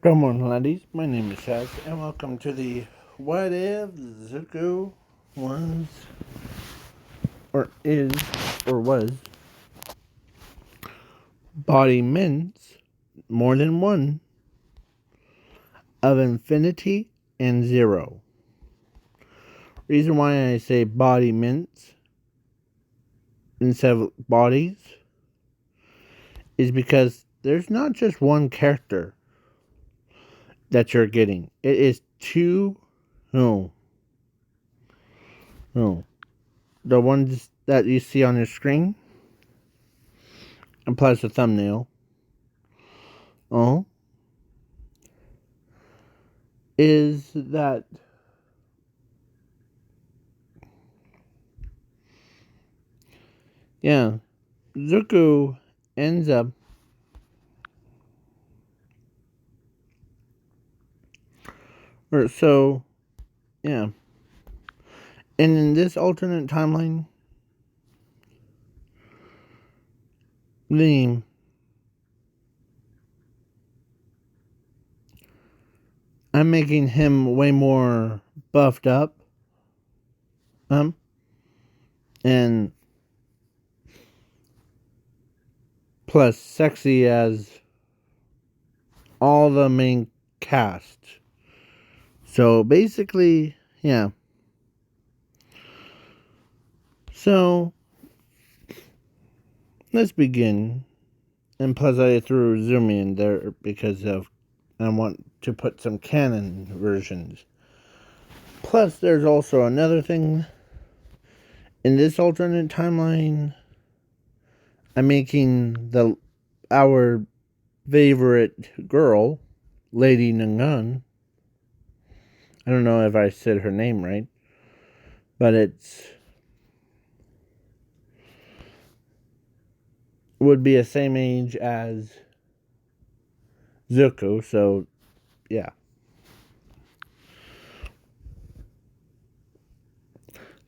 Good morning, ladies. My name is Shaz, and welcome to the What If Zuko was, or is, or was, embodiments, more than one, of infinity and zero. Reason why I say embodiments instead of bodies is because there's not just one character that you're getting. It is two, no, no, the ones that you see on your screen, and plus the thumbnail. Oh, is that yeah, Zuko ends up or so yeah. And in this alternate timeline, the I'm making him way more buffed up. And plus sexy as all the main cast. So basically, yeah. So let's begin. And plus I threw Zoom in there because of I want to put some canon versions. Plus there's also another thing. In this alternate timeline, I'm making our favorite girl, Lady Nangan. I don't know if I said her name right, but it's would be the same age as Zuko, so yeah.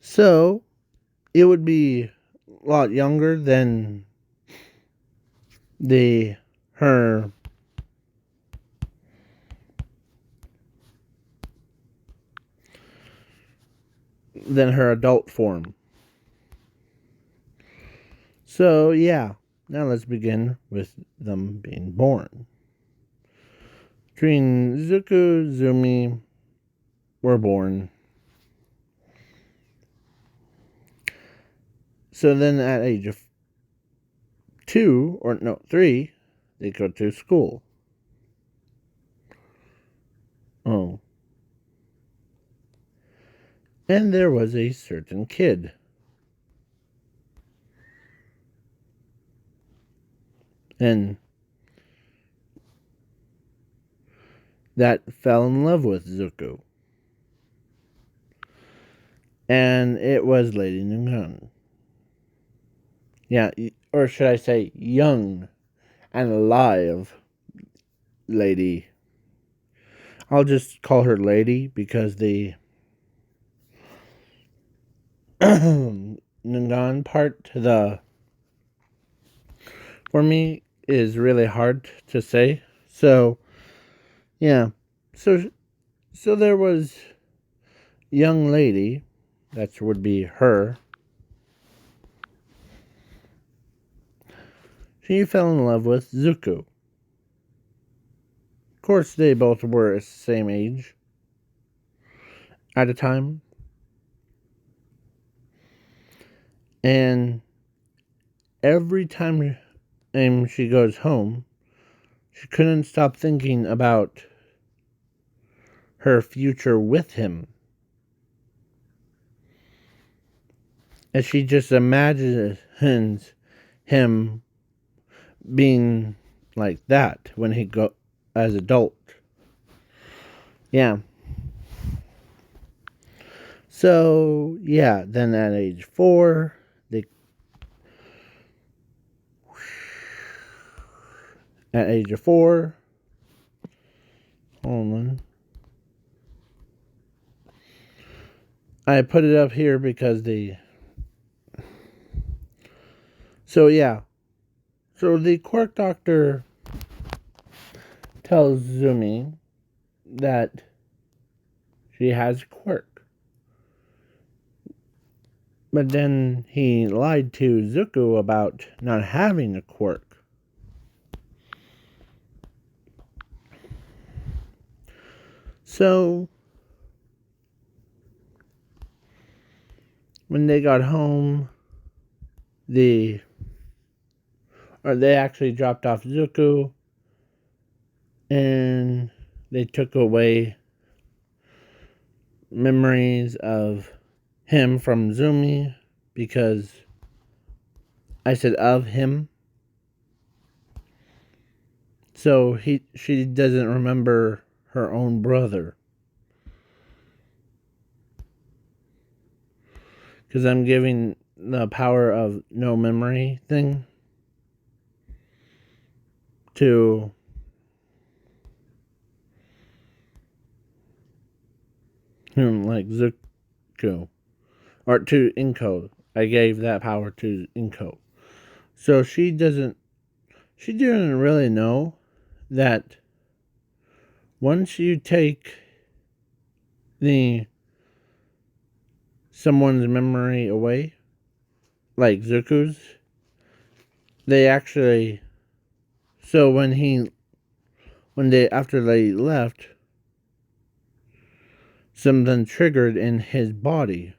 So it would be a lot younger than the her than her adult form. So yeah, now let's begin with them being born. Between Zuko, Zumi were born. So then at age of 3, they go to school. Oh. And there was a certain kid. And that fell in love with Zuko. And it was Lady Nungun. Yeah, or should I say young and alive lady. I'll just call her Lady because the Nungan part for me is really hard to say. So, yeah. So there was young lady, that would be her. She fell in love with Zuko. Of course, they both were the same age at a time. And every time she goes home, she couldn't stop thinking about her future with him. And she just imagines him being like that when he go as adult. Yeah. So yeah, then at age 4, at age of 4, hold on. I put it up here because so yeah. So the Quark Doctor tells Zumi that she has a quirk. But then he lied to Zuko about not having a quirk. So, when they got home, they actually dropped off Zuko, and they took away memories of him from Zumi, because I said of him. So she doesn't remember her own brother. Because I'm giving the power of no memory thing to him, like Zuko. Or to Inko. I gave that power to Inko. So she didn't really know that once you take someone's memory away, like Zuko's, they actually, so after they left, something triggered in his body,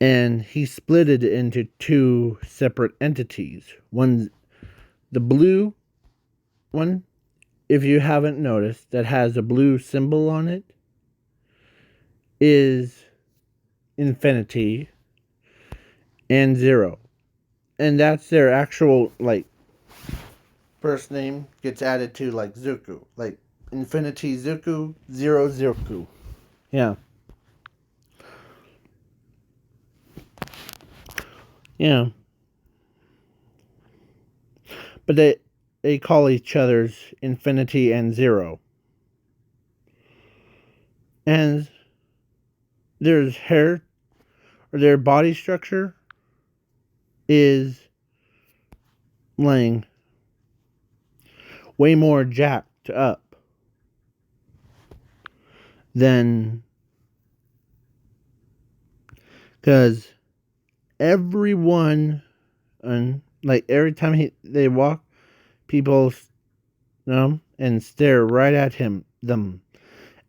and he split it into two separate entities. One, the blue one, if you haven't noticed, that has a blue symbol on it, is infinity and zero. And that's their actual, like, first name gets added to, like, Zuko. Like, infinity Zuko, zero Zuko. Yeah. Yeah. But they call each other's infinity and zero. And their hair, or their body structure, is laying way more jacked up than, because everyone, and like every time they walk, people and stare right at them,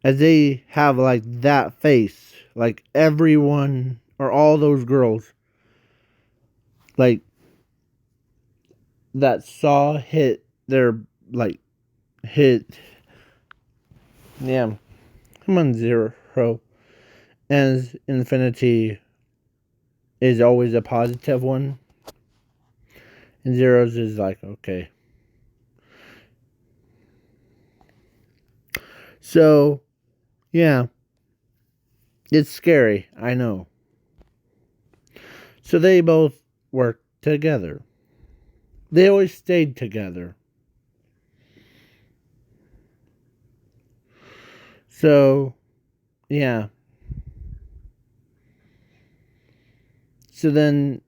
as they have like that face, like everyone or all those girls, like that saw hit their, like, hit, yeah, come on, zero, as infinity is always a positive one, and zeros is like, okay. So, yeah, it's scary, I know. So they both worked together. They always stayed together. So, yeah. So then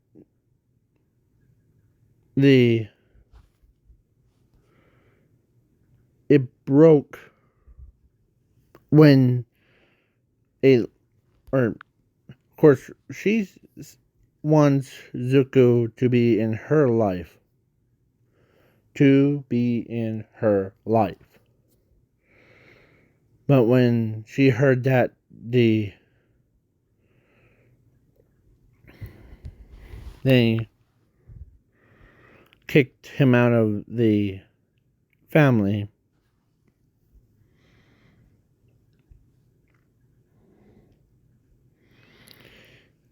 it broke when of course, she wants Zuko to be in her life. To be in her life. But when she heard that they kicked him out of the family,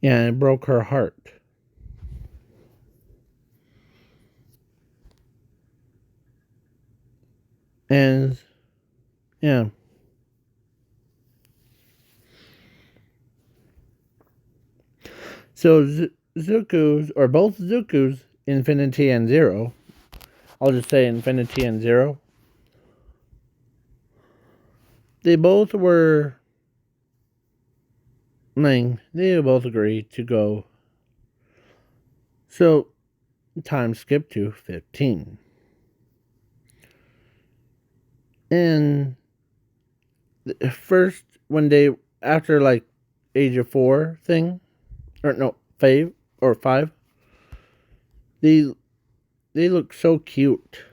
yeah, it broke her heart. And, yeah. So Zuko's, or both Zuko's, Infinity and Zero, I'll just say Infinity and Zero, they both were, they both agreed to go. So, time skip to 15. And first, when they, after like age of 4 thing, or no, 5, they look so cute.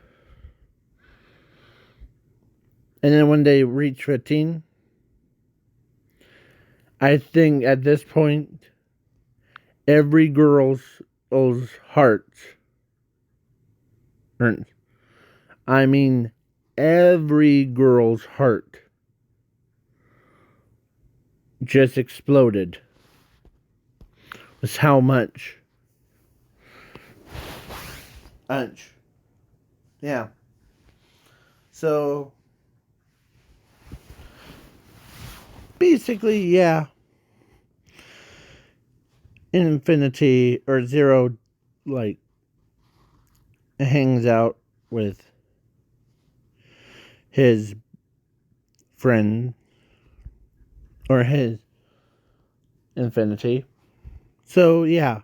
And then when they reach 15, I think at this point, every girl's heart, or, I mean, every girl's heart just exploded. Was how much? Yeah. So basically, yeah. Infinity or Zero, like, hangs out with his friend, or his Infinity. So yeah,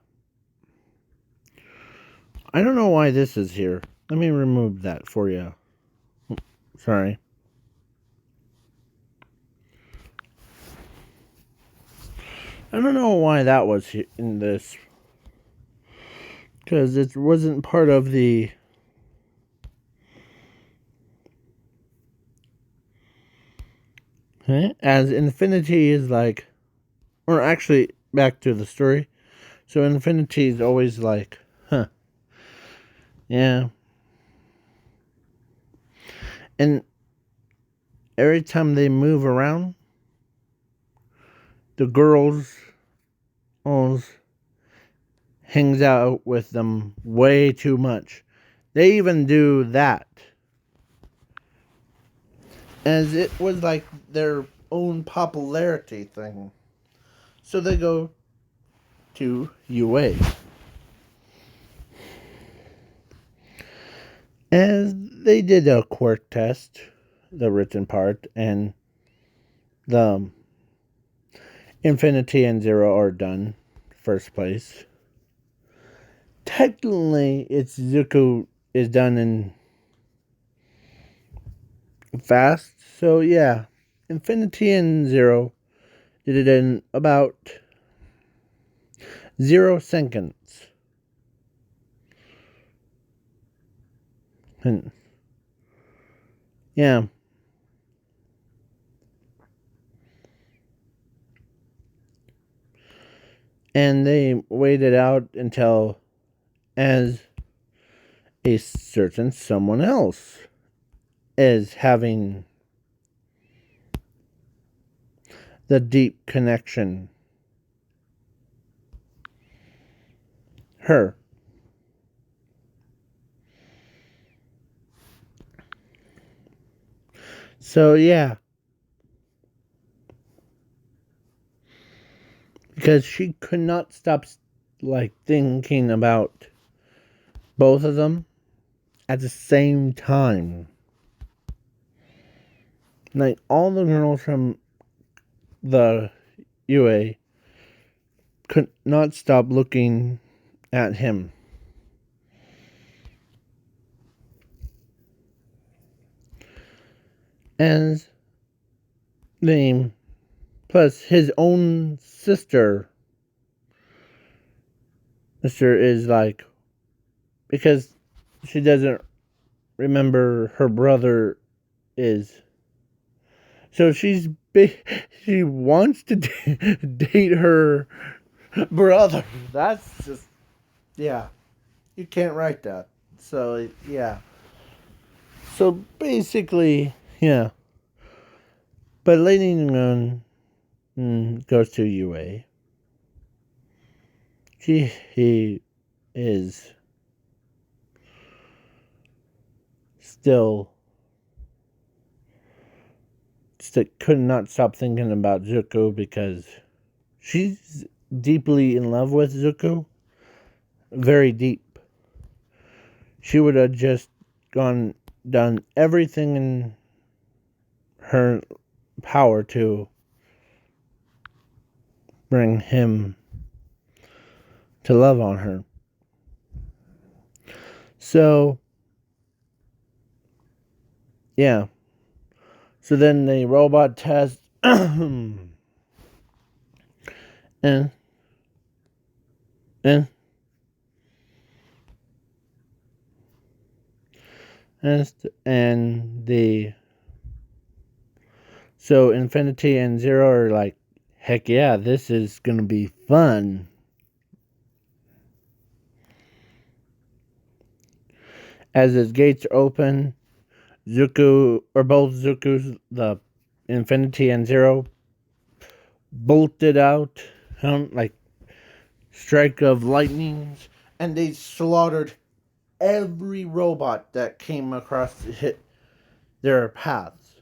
I don't know why this is here. Let me remove that for you. Sorry. I don't know why that was in this, because it wasn't part of the. As Infinity is like, or actually, back to the story. So Infinity is always like, yeah. And every time they move around, the girls always hangs out with them way too much. They even do that, as it was like their own popularity thing. So they go to UA. As they did a quirk test, the written part, and the Infinity and Zero are done. First place. Technically, it's Zuko is done in fast. So yeah, Infinity and Zero did it in about 0 seconds. And yeah. And they waited out until as a certain someone else is having the deep connection. Her. So yeah. Because she could not stop like thinking about both of them at the same time. Like all the girls from the UA could not stop looking at him. As the plus his own sister is like, because she doesn't remember her brother is, so she wants to date her brother. That's just, yeah, you can't write that. So yeah, so basically, yeah. But Lady Moon goes to UA. He is still could not stop thinking about Zuko, because she's deeply in love with Zuko. Very deep. She would have just done everything in her power to bring him to love on her. So, yeah. So then the robot test and and and the so Infinity and Zero are like, heck yeah, this is gonna be fun. As his gates open, Zuko, or both Zuko's, the Infinity and Zero, bolted out, like strike of lightnings, and they slaughtered every robot that came across their paths.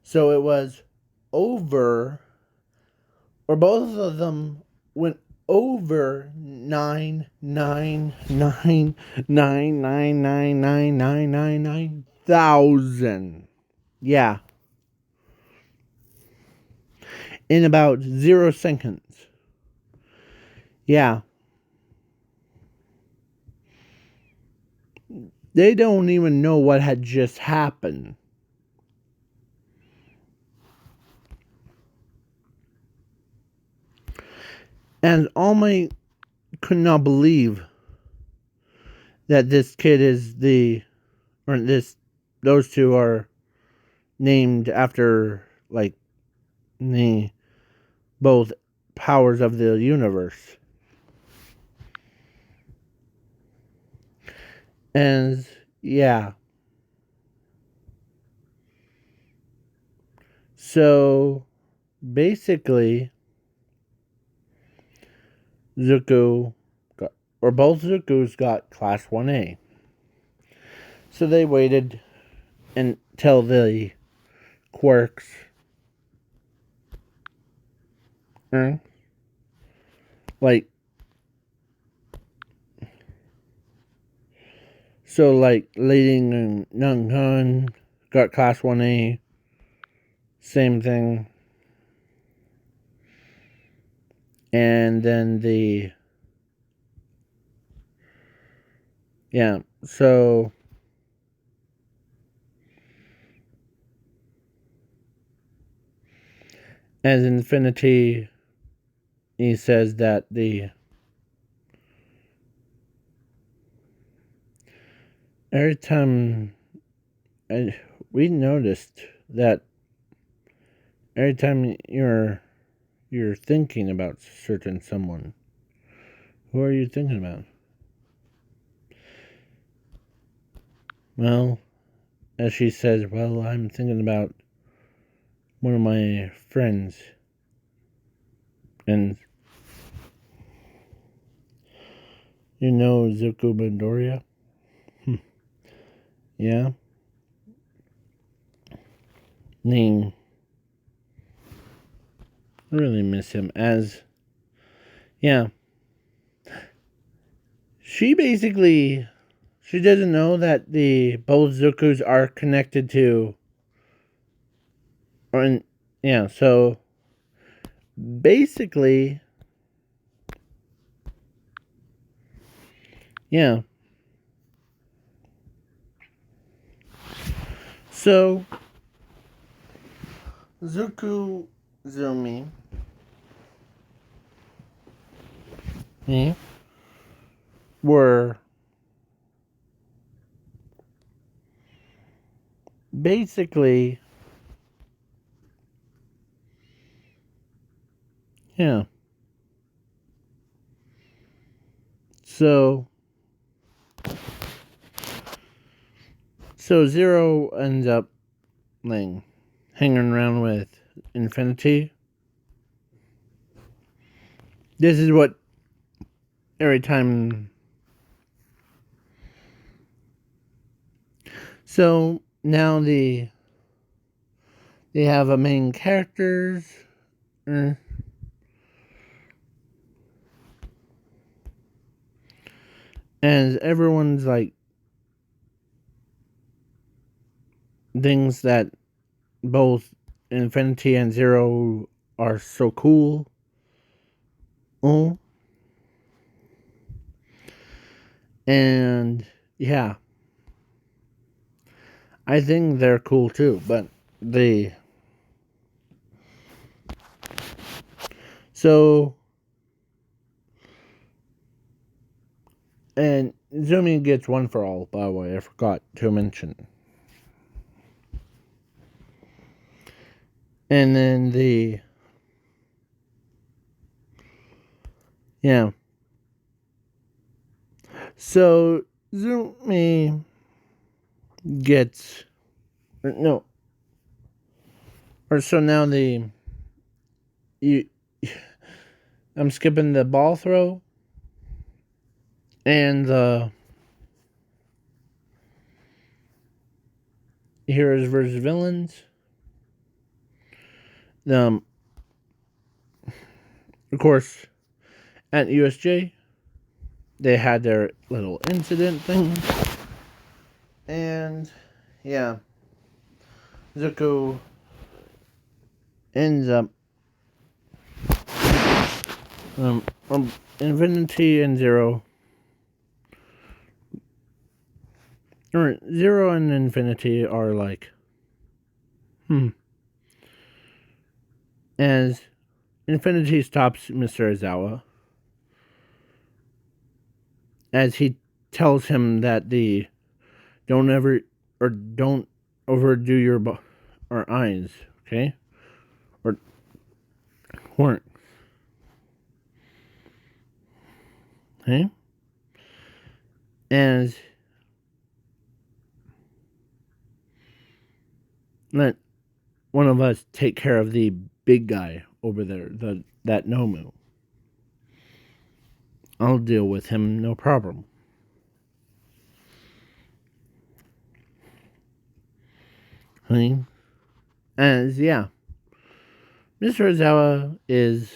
So it was over, or both of them went over 9,999,999,999,000. Yeah, in about 0 seconds. Yeah, they don't even know what had just happened. And All Might could not believe that this kid is those two are named after, like, the both powers of the universe. And yeah. So basically, Zuko both Zuko's got class 1A. So they waited until the quirks, like, so like Leading and Nung Hun got class 1A. Same thing. And then so as Infinity, he says that every time we noticed that every time you're thinking about certain someone, who are you thinking about? Well, as she says, well, I'm thinking about one of my friends. And you know Zuko Midoriya? Yeah? Ning. I really miss him yeah. She doesn't know that the both Zukus are connected to, so basically, yeah. So Zuko Zumi were basically, yeah. So Zero ends up like hanging around with Infinity. This is what every time. So now they have a main characters. And everyone's like things that both Infinity and Zero are so cool. Oh. And yeah. I think they're cool too, but so, and Zumi gets one for all, by the way, I forgot to mention. And then yeah. So, Zumi gets, no, or so now I'm skipping the ball throw and the heroes versus villains. Of course, at USJ, they had their little incident thing. And, yeah, Zuko ends up Infinity and Zero, or Zero and Infinity are like, as Infinity stops Mr. Aizawa, as he tells him that don't overdo your or eyes, okay, or weren't, okay, as let one of us take care of the big guy over there, that Nomu. I'll deal with him, no problem. Honey, as yeah, Mr. Aizawa is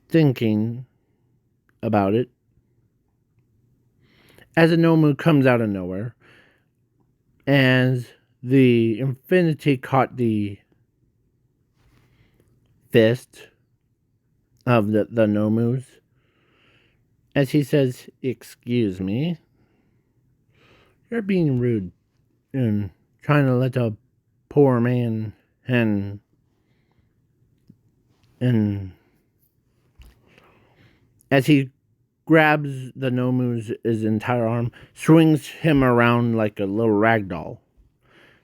thinking about it as a Nomu comes out of nowhere, as the Infinity caught the fist of the Nomus, as he says, "Excuse me, you're being rude and trying to let a poor man and as he grabs the Nomu's his entire arm, swings him around like a little rag doll,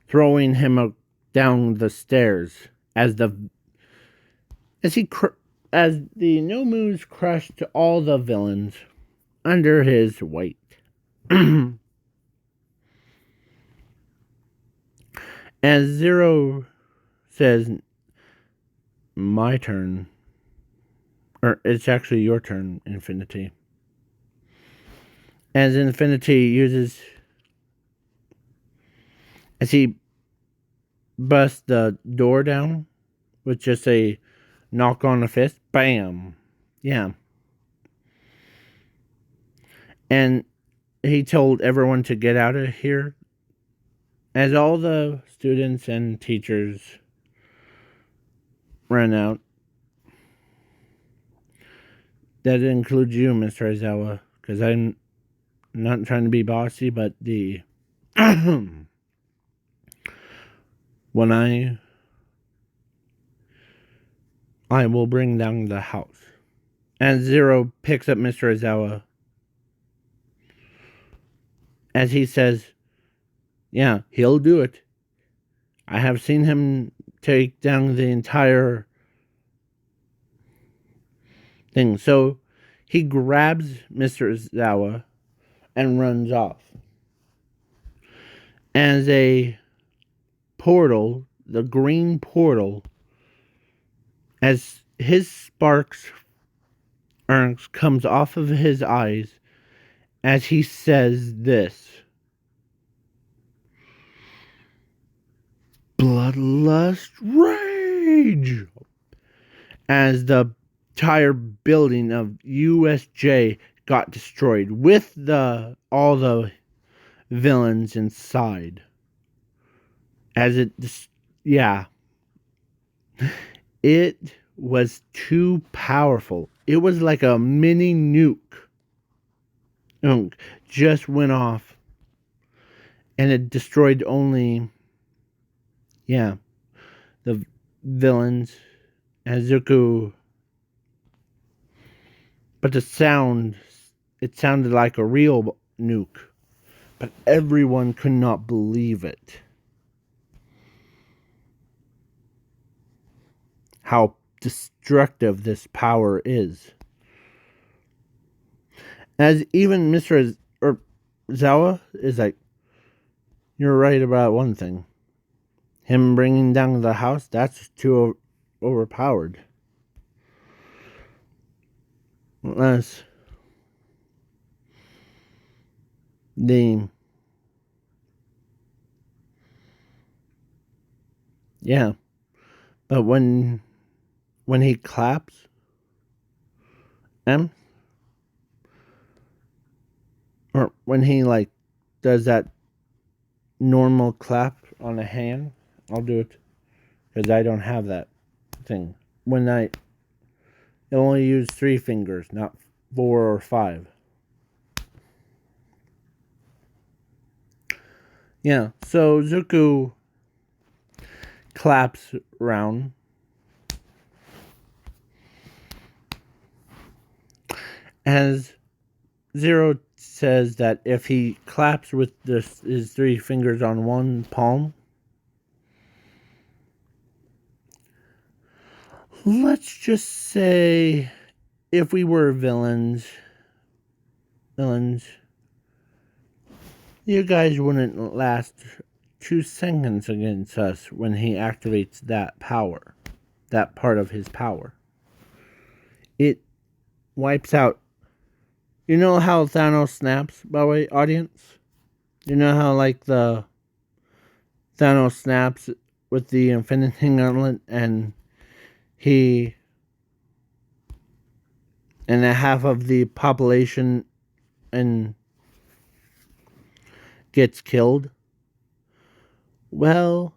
throwing him down the stairs as the Nomu's crushed all the villains under his weight. As Zero says, "My turn," or it's actually your turn, Infinity. As Infinity uses, as he busts the door down with just a knock on the fist, bam, yeah. And he told everyone to get out of here, as all the students and teachers ran out. That includes you, Mr. Aizawa, because I'm not trying to be bossy, but when I will bring down the house. And Zero picks up Mr. Aizawa, as he says, "Yeah, he'll do it. I have seen him take down the entire thing." So he grabs Mr. Aizawa and runs off. As a portal, the green portal, as his sparks comes off of his eyes, as he says this: "Bloodlust rage," as the entire building of USJ got destroyed with all the villains inside. As it was too powerful. It was like a mini nuke. Just went off. And it destroyed only, the villains. And Zuko, but it sounded like a real nuke. But everyone could not believe it. How destructive this power is. As even Mr. Zawa is like, you're right about one thing. Him bringing down the house, that's too overpowered. Unless the but when he claps, or when he like does that normal clap on a hand, I'll do it because I don't have that thing. When I only use 3 fingers, not 4 or 5. Yeah, so Zuko claps round. As Zero says that if he claps with his 3 fingers on one palm, let's just say if we were villains, you guys wouldn't last 2 seconds against us when he activates that power, that part of his power. It wipes out. You know how Thanos snaps, by the way, audience? You know how, like, the Thanos snaps with the Infinity Gauntlet and a half of the population and gets killed? Well,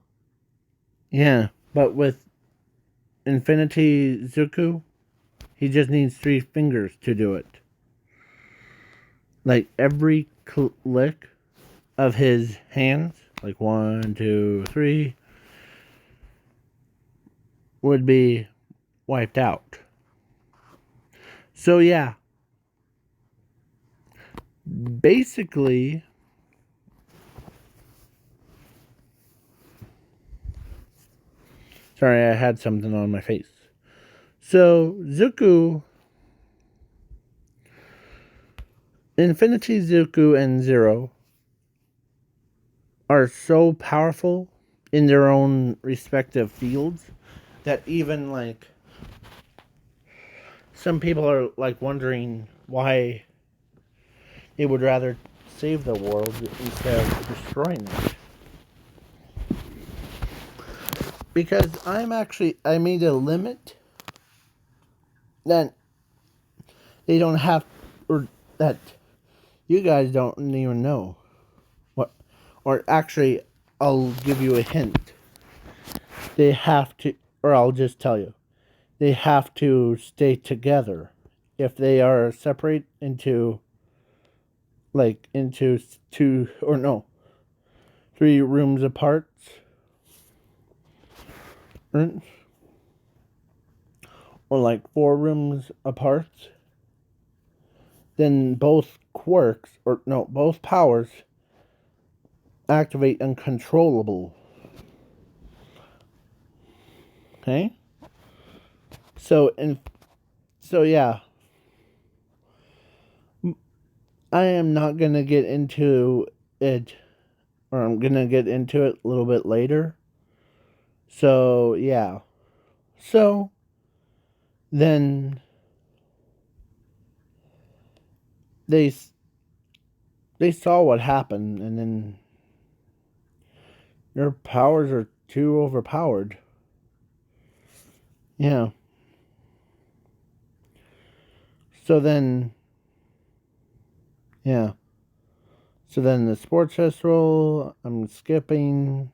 yeah, but with Infinity Zuko, he just needs 3 fingers to do it. Like, every click of his hands, like 1, 2, 3, would be wiped out. So yeah, basically, sorry, I had something on my face. So Zuko, Infinity Zuko and Zero are so powerful in their own respective fields that even, like, some people are like wondering why they would rather save the world instead of destroying it. Because I made a limit that they don't have, or that you guys don't even know. What, or actually, I'll give you a hint. They have to, or I'll just tell you, they have to stay together. If they are separate into 2, or no, 3 rooms apart, or like 4 rooms apart, then both both powers activate uncontrollable. Okay? So yeah. I am not gonna get into it, or I'm gonna get into it a little bit later. So yeah. So then they saw what happened, and then their powers are too overpowered. Yeah. So then, yeah. So then the sports festival, I'm skipping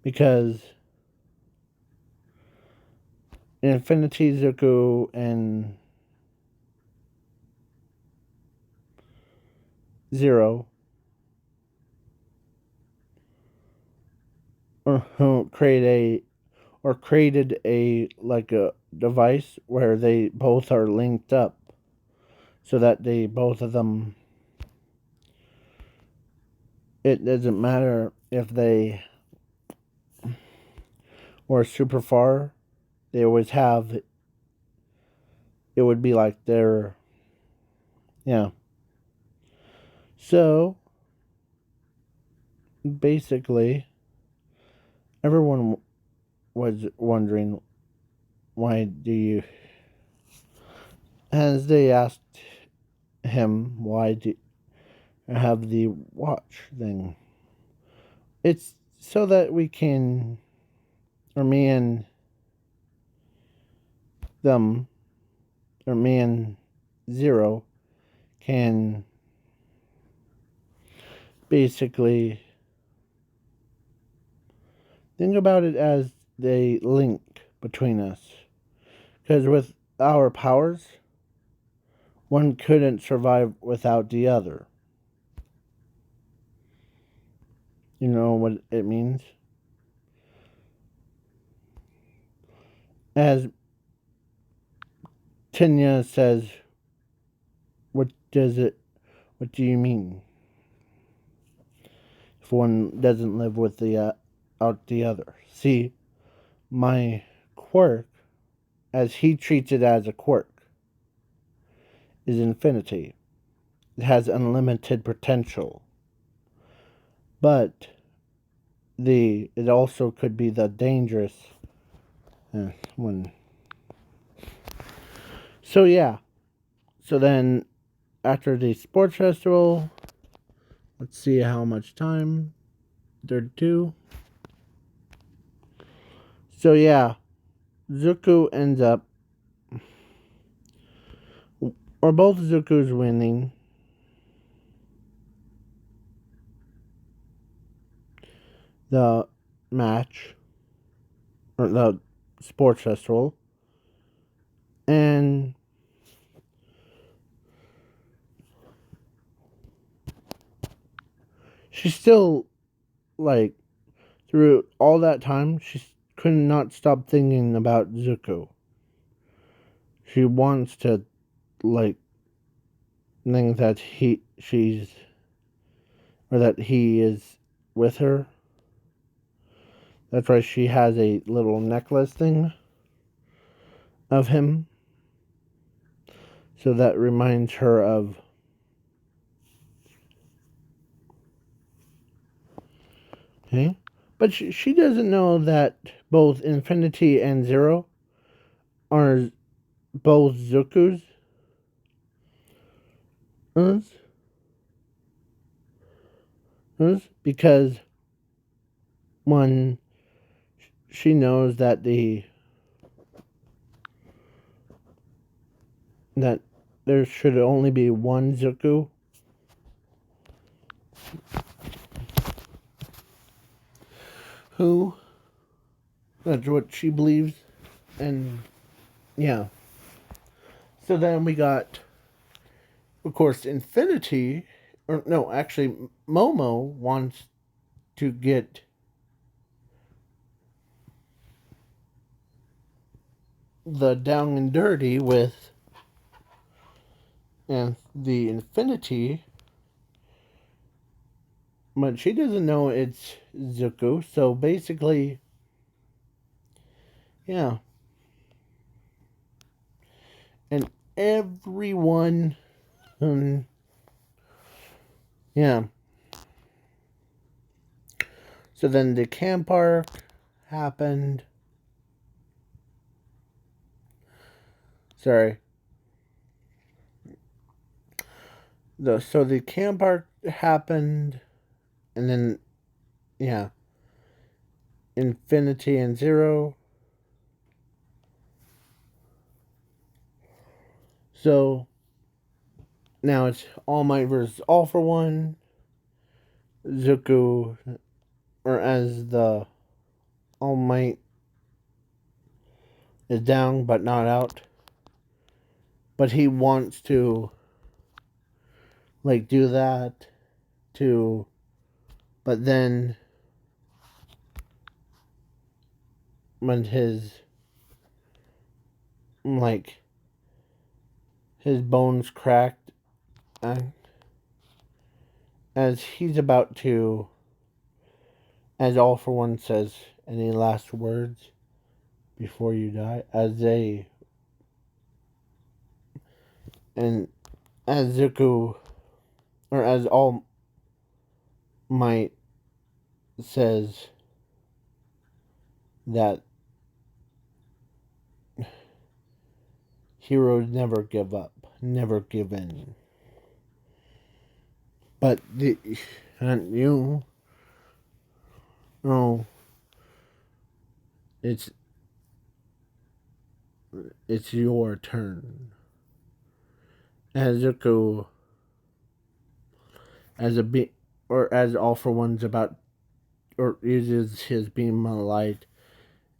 because Infinity Zuko and Zero, or who created a like a device where they both are linked up so that they both of them, it doesn't matter if they were super far, they always have, it would be like they're, yeah. So basically everyone was wondering, why do you, as they asked him, why do you have the watch thing? It's so that we can, or me and them, or me and Zero can basically think about it as the link between us. Because with our powers, one couldn't survive without the other. You know what it means? As Tanya says, what do you mean? If one doesn't live with out the other. See, my quirk, as he treats it as a quirk, is infinity. It has unlimited potential. But it also could be the dangerous one. So yeah. So then after the sports festival, let's see how much time. 32. So yeah, Zuko ends up, or both Zuko's winning. The match, or the sports festival, and she still, like, through all that time, she could not stop thinking about Zuko. She wants to, like, think that that he is with her. That's why she has a little necklace thing of him. So that reminds her of, okay? But she doesn't know that both Infinity and Zero are both Zuko's. Because one, she knows that that there should only be one Zuko. Who? That's what she believes. And yeah. So then we got, of course, Infinity. Or no, actually, Momo wants to get the down and dirty with and the Infinity, but she doesn't know it's Zuko. So basically, yeah, and everyone, yeah. So then the camp arc happened. Sorry. So the camp arc happened, and then, yeah, Infinity and Zero. So now it's All Might versus All for One. Zuko, or as the All Might, is down but not out. But he wants to like do that to, but then when like his bones cracked, and as he's about to, as All for One says, any last words before you die, and as Zuko, or as All Might says that heroes never give up, never give in. But you know, it's your turn. As Zuko, or as All for One's about, or uses his beam of light,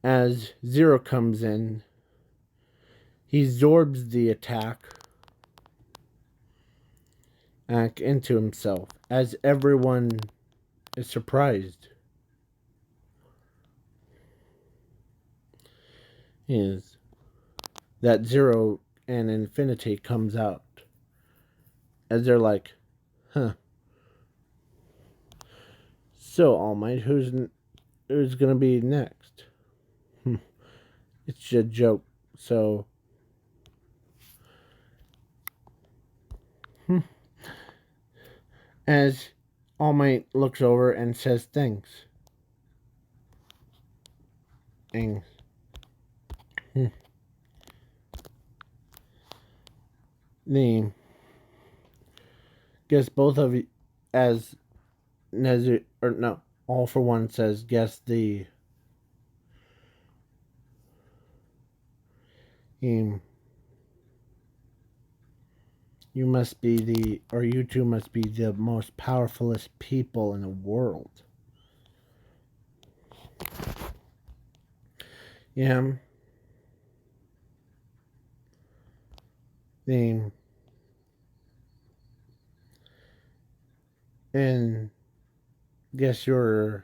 as Zero comes in, he absorbs the attack back into himself, as everyone is surprised. Is that Zero and Infinity comes out, as they're like, huh. So, All Might, who's gonna be next? It's a joke. So, as All Might looks over and says thanks. The guess both of you, as Nezu, or no, All for One says, guess the you must be you two must be the most powerfulest people in the world. Yeah. And guess you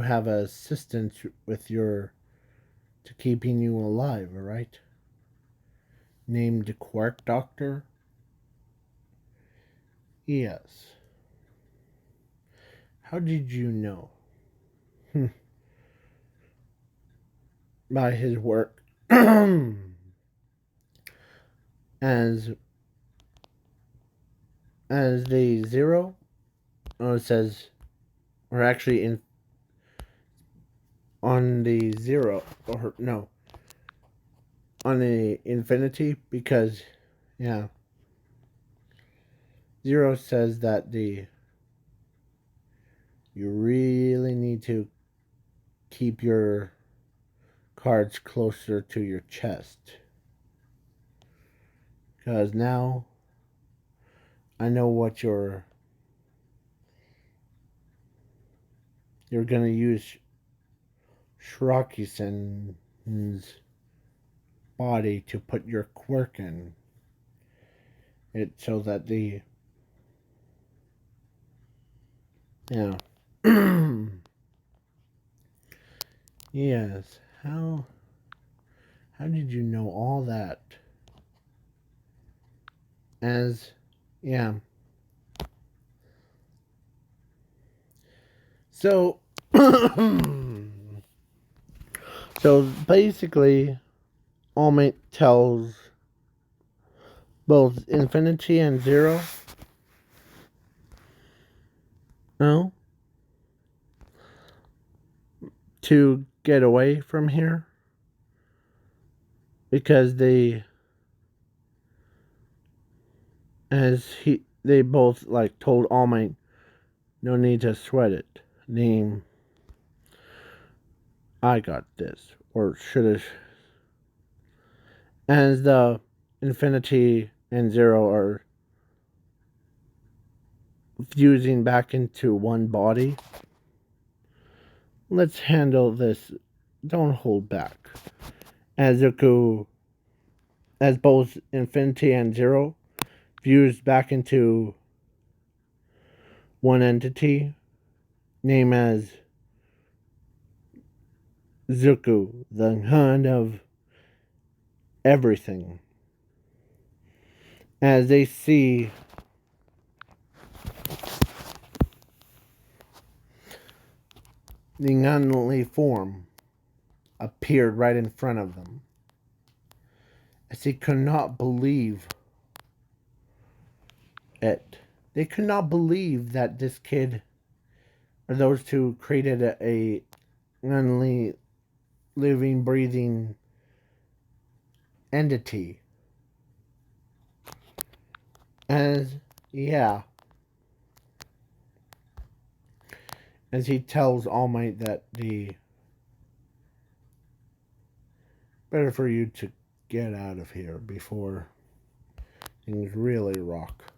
have an assistant with to keeping you alive, right? Named Quark Doctor? Yes. How did you know? By his work. as the Zero, it says, or actually on the Zero, or no, on the Infinity, because yeah, Zero says that you really need to keep your cards closer to your chest, because now I know what you're gonna use Shirakisen's body to put your quirk in it, so that yeah. Yes. How did you know all that? As yeah. So so basically, All Might tells both Infinity and Zero, no, to get away from here, because they both like told All Might, no need to sweat it. I got this, or should have. As the Infinity and Zero are fusing back into one body, let's handle this. Don't hold back. As as both infinity and zero fused back into one entity, named as Zuku, the hun of everything. As they see the unholy form appeared right in front of them, as they could not believe it. They could not believe that this kid, or those two, created a unholy, living, breathing entity. As, yeah, as he tells All Might that the better for you to get out of here before things really rock.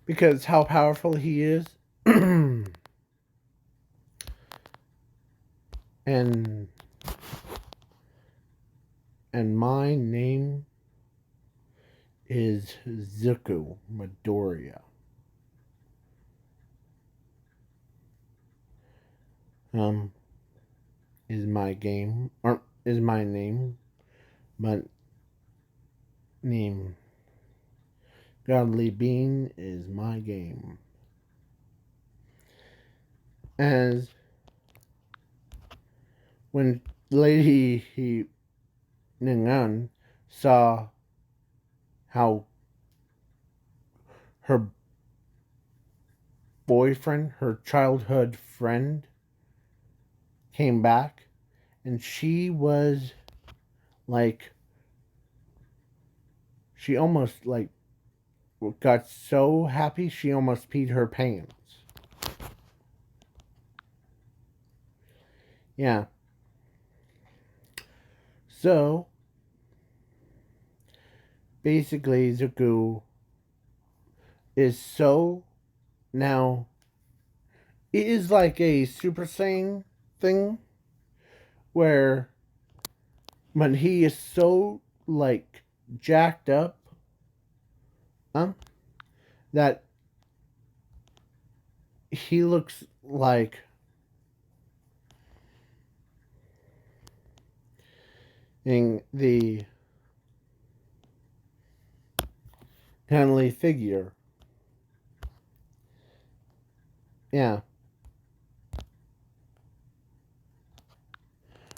Because how powerful he is, and my name is Zuko Midoriya. Is my game, or is my name, but name godly being is my game. As when Lady Ningan saw how her boyfriend, her childhood friend, came back, and she was like, she almost like got so happy she almost peed her pants. Yeah. So basically Zuko is so now it is like a Super Saiyan thing where when he is so like jacked up that he looks like in the Henley figure. Yeah.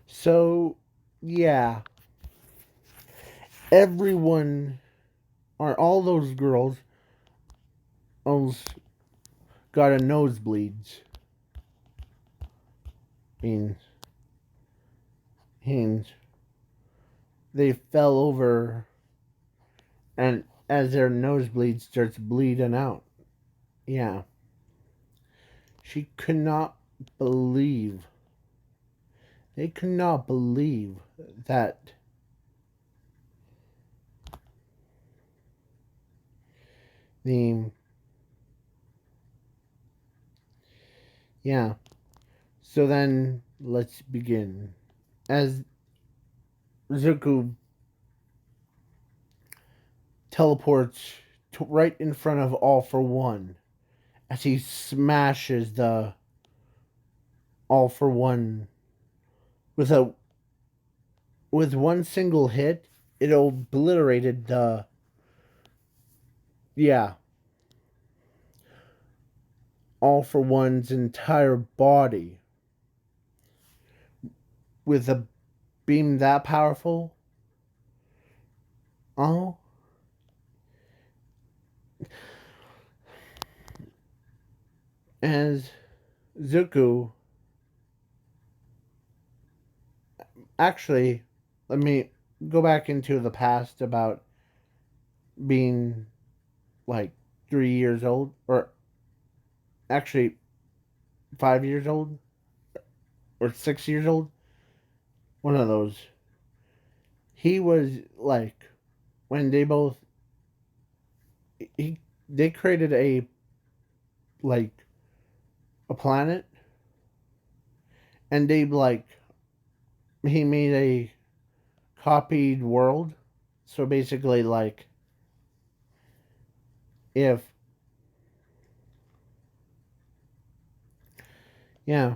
So, yeah. Everyone, or all those girls, almost got a nosebleeds. Means they fell over, and as their nosebleed starts bleeding out. Yeah. She could not believe. They could not believe that the, yeah. So then let's begin. As Zuko teleports to right in front of All for One, as he smashes the All for One with a with one single hit, it obliterated the, yeah, All for One's entire body with a beam that powerful. Oh, as Zuko, actually, let me go back into the past about being like 3 years old, or actually 5 years old, or 6 years old. One of those. He was like, when they both, they created a, like, a planet, and they like he made a copied world. So basically, like, if, yeah.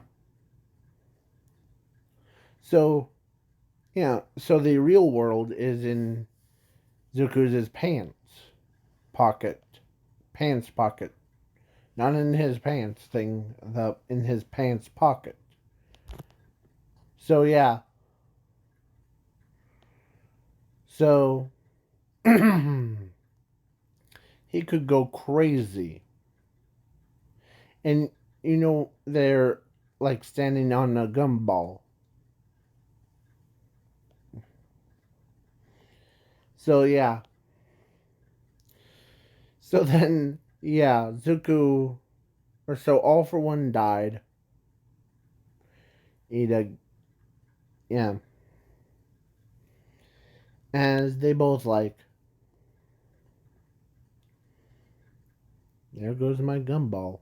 So, yeah. So the real world is in Zuko's pocket. Pants pocket. Not in his pants thing, in his pants pocket. So, yeah. So, he could go crazy. And, they're like standing on a gumball. So, yeah. So then, yeah, Zuko, or so All for One died. Ida, yeah. As they both like, there goes my gumball.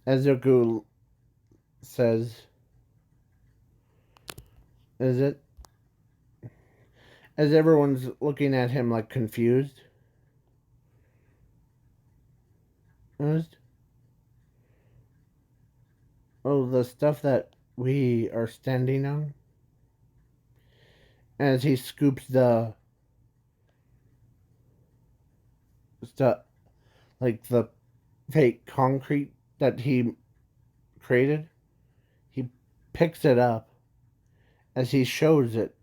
As Zuko says, is it? As everyone's looking at him like confused. Honest? Oh, the stuff that we are standing on? As he scoops the stuff, like the fake concrete that he created, he picks it up as he shows it,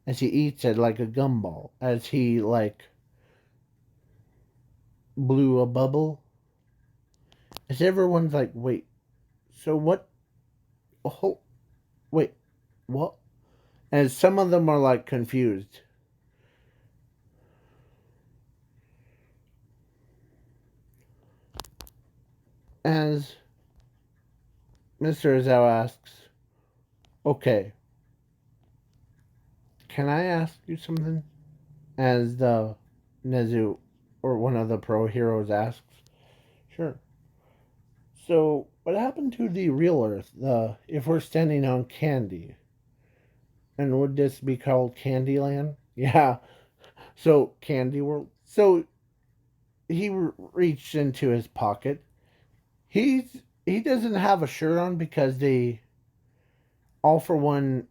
as he eats it like a gumball, as he, like, blew a bubble. As everyone's like, wait, so what? Oh, wait, what? As some of them are like confused. As Mr. Zhao asks, okay, can I ask you something? As the Nezu, or one of the pro heroes, asks. Sure. So, what happened to the real Earth? If we're standing on Candy, and would this be called Candyland? Yeah. So, Candy World. So he reached into his pocket. He doesn't have a shirt on because they All for One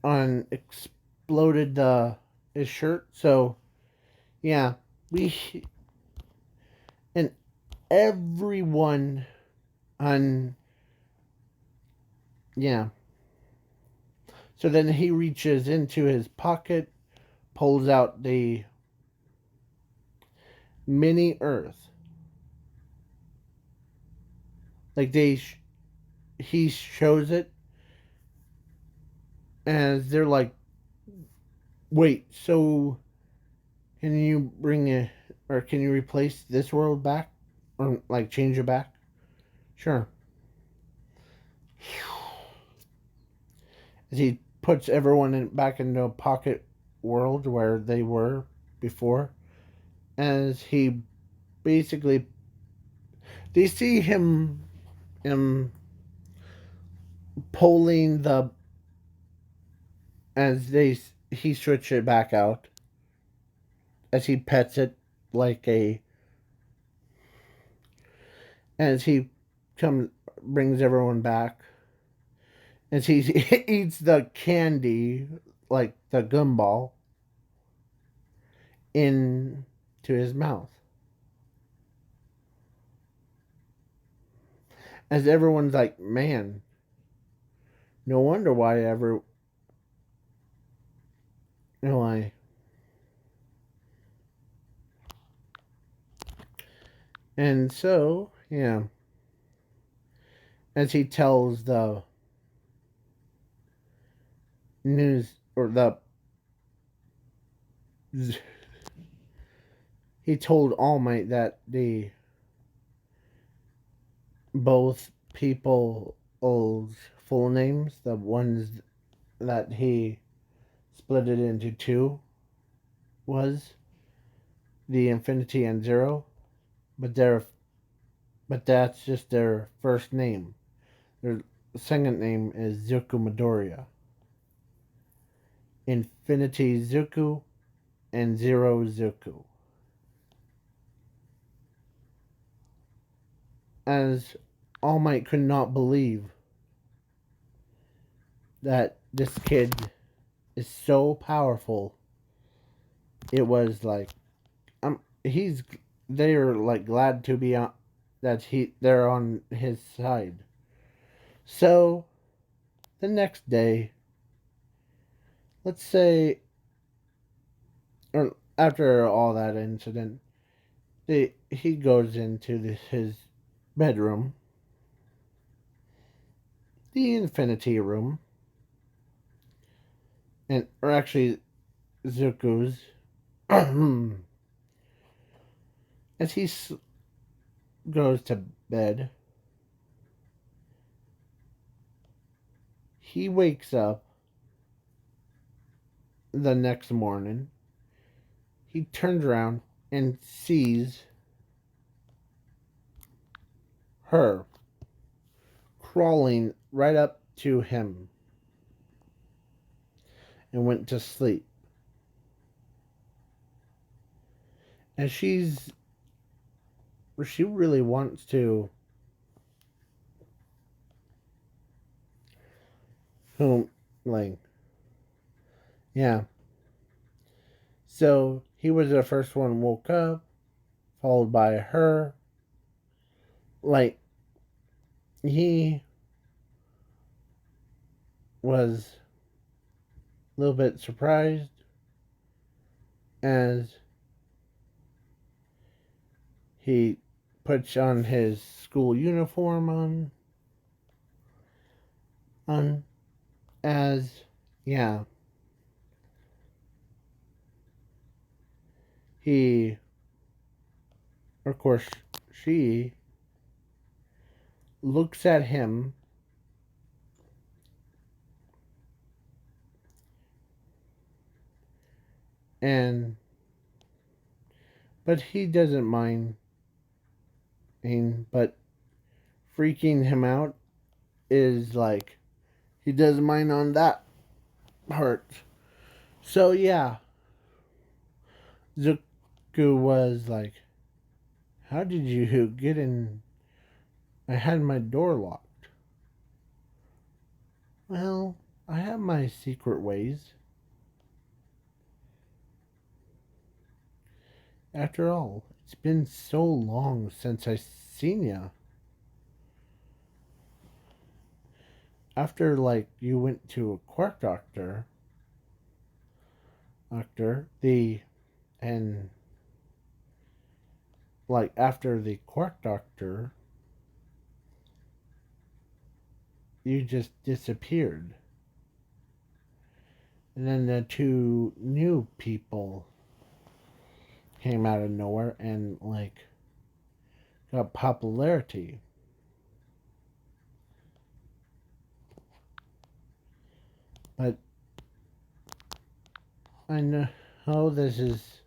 on exploded his shirt. So yeah, we and everyone on, yeah. So then he reaches into his pocket, pulls out the mini Earth. Like he shows it as they're like, wait, so can you bring a, or can you replace this world back? Or like change it back? Sure. As he puts everyone back into a pocket world where they were before. As he basically, they see him pulling the, as he switch it back out. As he pets it like a, as he comes, brings everyone back. As he eats the candy, like the gumball, into his mouth. As everyone's like, man, no wonder why ever, why. And so, yeah, as he tells the news, or the, he told All Might that the both people's full names, the ones that he split it into two, was the Infinity and Zero, but that's just their first name. Their second name is Zuku Midoriya, Infinity Zuku, and Zero Zuku. As All Might could not believe that this kid is so powerful. It was like, they're like glad to be on that they're on his side. So the next day, let's say, or after all that incident, he goes into his bedroom, the Infinity Room, and or actually Zuko's. As he goes to bed, he wakes up the next morning. He turns around and sees her crawling right up to him and went to sleep. And she really wants to whom like yeah. So he was the first one woke up, followed by her. Like he was a little bit surprised as he puts on his school uniform on as yeah. He of course she looks at him and but he doesn't mind, but freaking him out is like he doesn't mind on that part. So yeah, Zuko was like, "How did you get in? I had my door locked." Well, I have my secret ways. After all, it's been so long since I seen ya. After like you went to a quack the and like after the quack doctor, you just disappeared. And then the two new people came out of nowhere and like got popularity. But I know this is,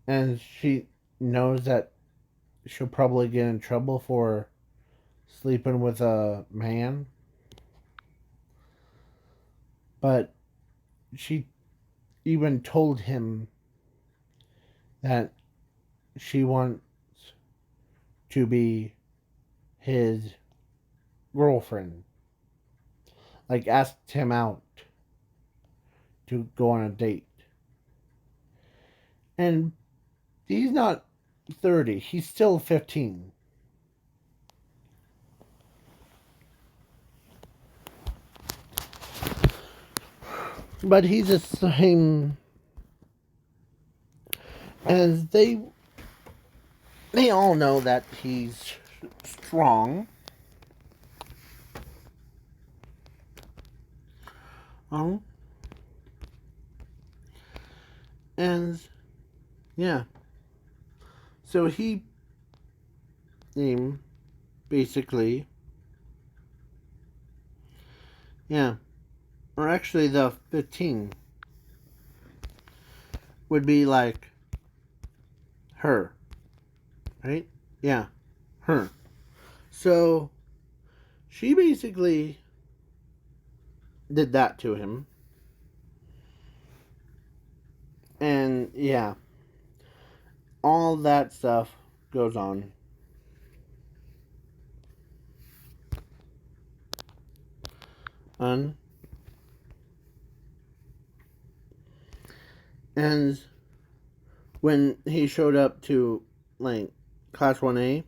and she knows that she'll probably get in trouble for sleeping with a man. But she even told him that she wants to be his girlfriend. Like, asked him out to go on a date. And he's not 30, he's still 15. But he's the same as they all know that he's strong. Um, and yeah. So he basically yeah. Or actually the 15 would be like her. Right? Yeah. Her. So she basically did that to him. And yeah, all that stuff goes on. And when he showed up to, like, Class 1A,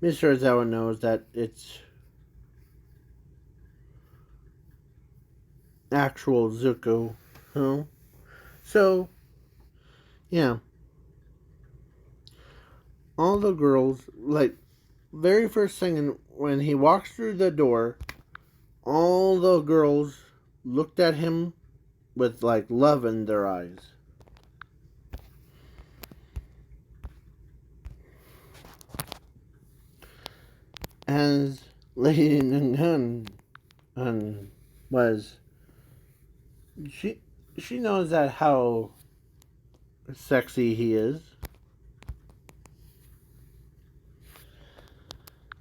Mr. Ozawa knows that it's actual Zuko. Huh? So, yeah. All the girls, like, very first thing when he walks through the door, all the girls looked at him with, like, love in their eyes. As Lady Nungun was, she knows that how sexy he is.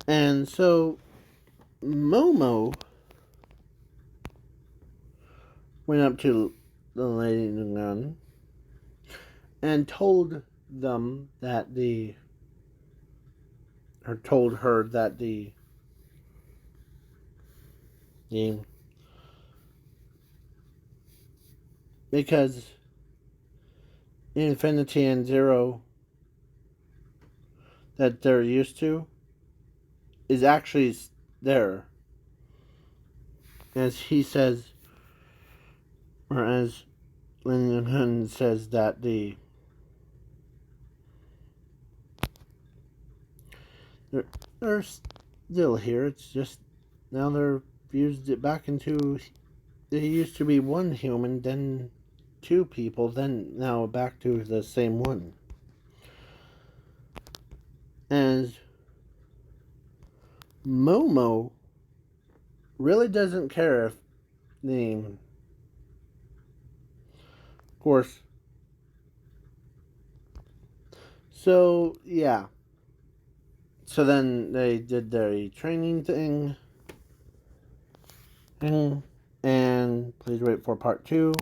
And so Momo went up to the Lady Nungun and told them that told her that the because Infinity and Zero that they're used to is actually there. As he says, or as Lin Yun says, that they're still here. It's just now they're fused it back into. They used to be one human, then two people, then now back to the same one. As Momo really doesn't care if of course. So yeah. So then they did their training thing. And please wait for part 2.